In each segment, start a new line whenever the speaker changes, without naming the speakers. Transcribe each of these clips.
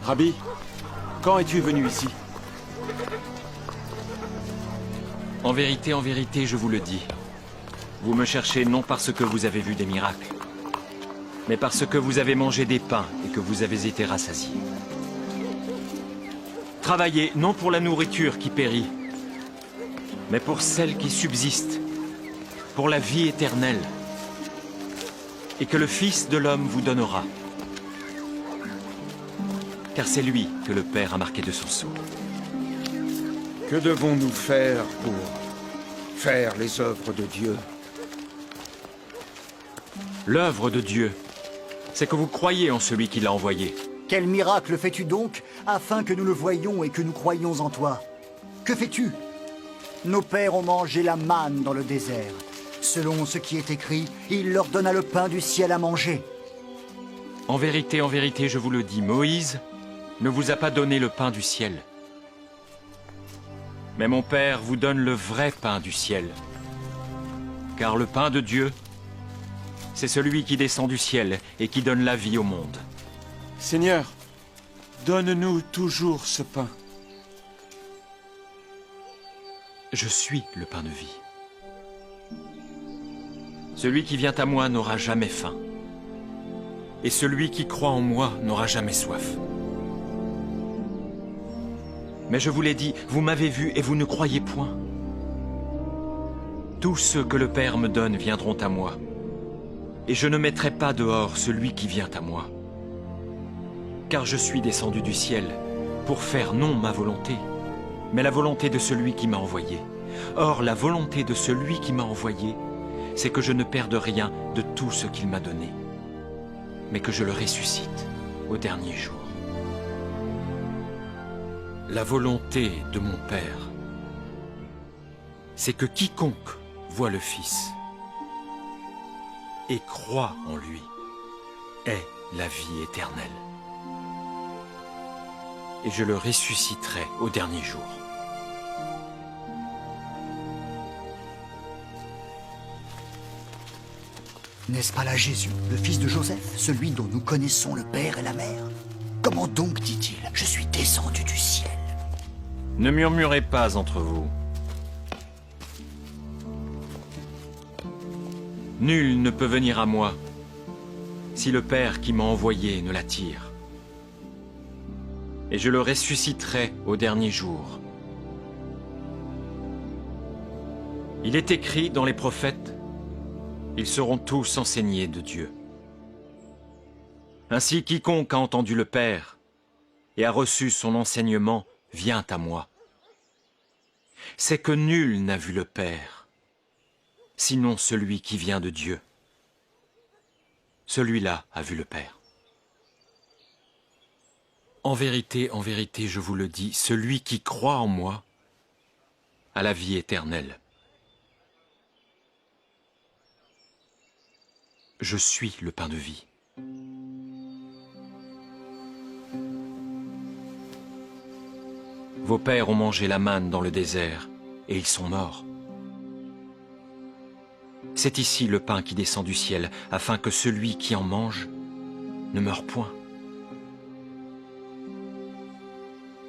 Rabbi, quand es-tu venu ici?
En vérité, je vous le dis. Vous me cherchez non parce que vous avez vu des miracles, mais parce que vous avez mangé des pains et que vous avez été rassasiés. Travaillez non pour la nourriture qui périt, mais pour celle qui subsiste, pour la vie éternelle, et que le Fils de l'homme vous donnera. Car c'est lui que le Père a marqué de son sceau.
Que devons-nous faire pour faire les œuvres de Dieu?
L'œuvre de Dieu, c'est que vous croyez en celui qui l'a envoyé.
Quel miracle fais-tu donc, afin que nous le voyions et que nous croyions en toi? Que fais-tu? Nos pères ont mangé la manne dans le désert. Selon ce qui est écrit, il leur donna le pain du ciel à manger.
En vérité, je vous le dis, Moïse ne vous a pas donné le pain du ciel. Mais mon Père vous donne le vrai pain du ciel. Car le pain de Dieu, c'est celui qui descend du ciel et qui donne la vie au monde.
Seigneur, donne-nous toujours ce pain.
Je suis le pain de vie. Celui qui vient à moi n'aura jamais faim. Et celui qui croit en moi n'aura jamais soif. Mais je vous l'ai dit, vous m'avez vu et vous ne croyez point. Tous ceux que le Père me donne viendront à moi. Et je ne mettrai pas dehors celui qui vient à moi. Car je suis descendu du ciel pour faire non ma volonté, mais la volonté de celui qui m'a envoyé. Or, la volonté de celui qui m'a envoyé, c'est que je ne perde rien de tout ce qu'il m'a donné, mais que je le ressuscite au dernier jour. La volonté de mon Père, c'est que quiconque voit le Fils et croit en lui ait la vie éternelle. Et je le ressusciterai au dernier jour.
N'est-ce pas là Jésus, le fils de Joseph, celui dont nous connaissons le père et la mère? Comment donc dit-il, je suis descendu du ciel?
Ne murmurez pas entre vous. Nul ne peut venir à moi si le Père qui m'a envoyé ne l'attire. Et je le ressusciterai au dernier jour. Il est écrit dans les prophètes, ils seront tous enseignés de Dieu. Ainsi, quiconque a entendu le Père et a reçu son enseignement vient à moi. C'est que nul n'a vu le Père, sinon celui qui vient de Dieu. Celui-là a vu le Père. En vérité, je vous le dis, celui qui croit en moi a la vie éternelle. Je suis le pain de vie. Vos pères ont mangé la manne dans le désert, et ils sont morts. C'est ici le pain qui descend du ciel, afin que celui qui en mange ne meure point.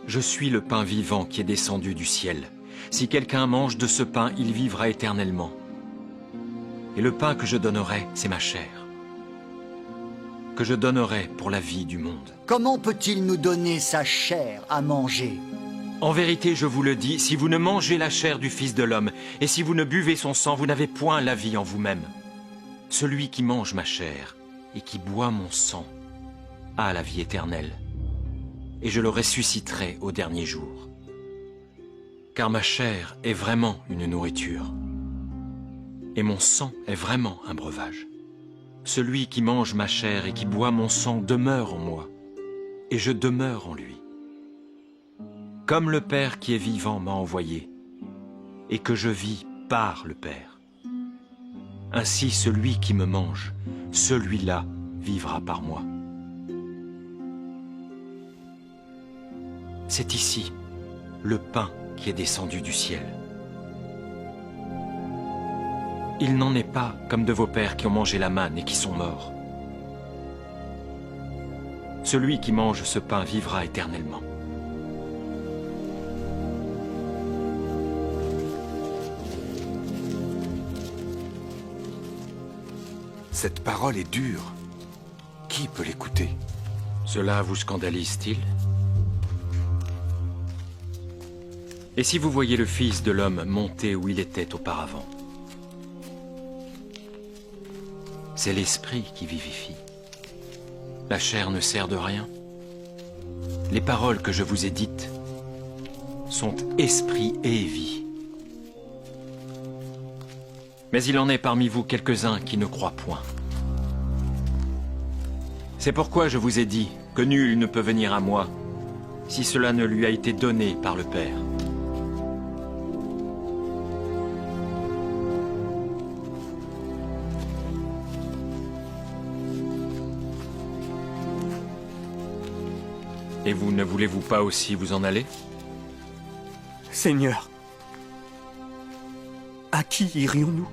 Je suis le pain vivant qui est descendu du ciel. Si quelqu'un mange de ce pain, il vivra éternellement. Et le pain que je donnerai, c'est ma chair, que je donnerai pour la vie du monde.
Comment peut-il nous donner sa chair à manger?
En vérité, je vous le dis, si vous ne mangez la chair du Fils de l'homme, et si vous ne buvez son sang, vous n'avez point la vie en vous-même. Celui qui mange ma chair et qui boit mon sang a la vie éternelle, et je le ressusciterai au dernier jour. Car ma chair est vraiment une nourriture, et mon sang est vraiment un breuvage. Celui qui mange ma chair et qui boit mon sang demeure en moi, et je demeure en lui. Comme le Père qui est vivant m'a envoyé, et que je vis par le Père. Ainsi celui qui me mange, celui-là vivra par moi. C'est ici le pain qui est descendu du ciel. Il n'en est pas comme de vos pères qui ont mangé la manne et qui sont morts. Celui qui mange ce pain vivra éternellement.
Cette parole est dure. Qui peut l'écouter?
Cela vous scandalise-t-il? Et si vous voyez le Fils de l'homme monter où il était auparavant? C'est l'esprit qui vivifie. La chair ne sert de rien. Les paroles que je vous ai dites sont esprit et vie. Mais il en est parmi vous quelques-uns qui ne croient point. C'est pourquoi je vous ai dit que nul ne peut venir à moi si cela ne lui a été donné par le Père. Et vous ne voulez-vous pas aussi vous en aller?
Seigneur, à qui irions-nous?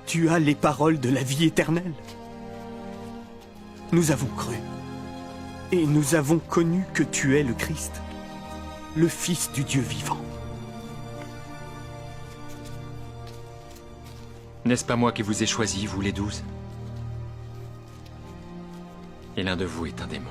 Tu as les paroles de la vie éternelle. Nous avons cru, et nous avons connu que tu es le Christ, le Fils du Dieu vivant.
N'est-ce pas moi qui vous ai choisi, vous les 12? Et l'un de vous est un démon.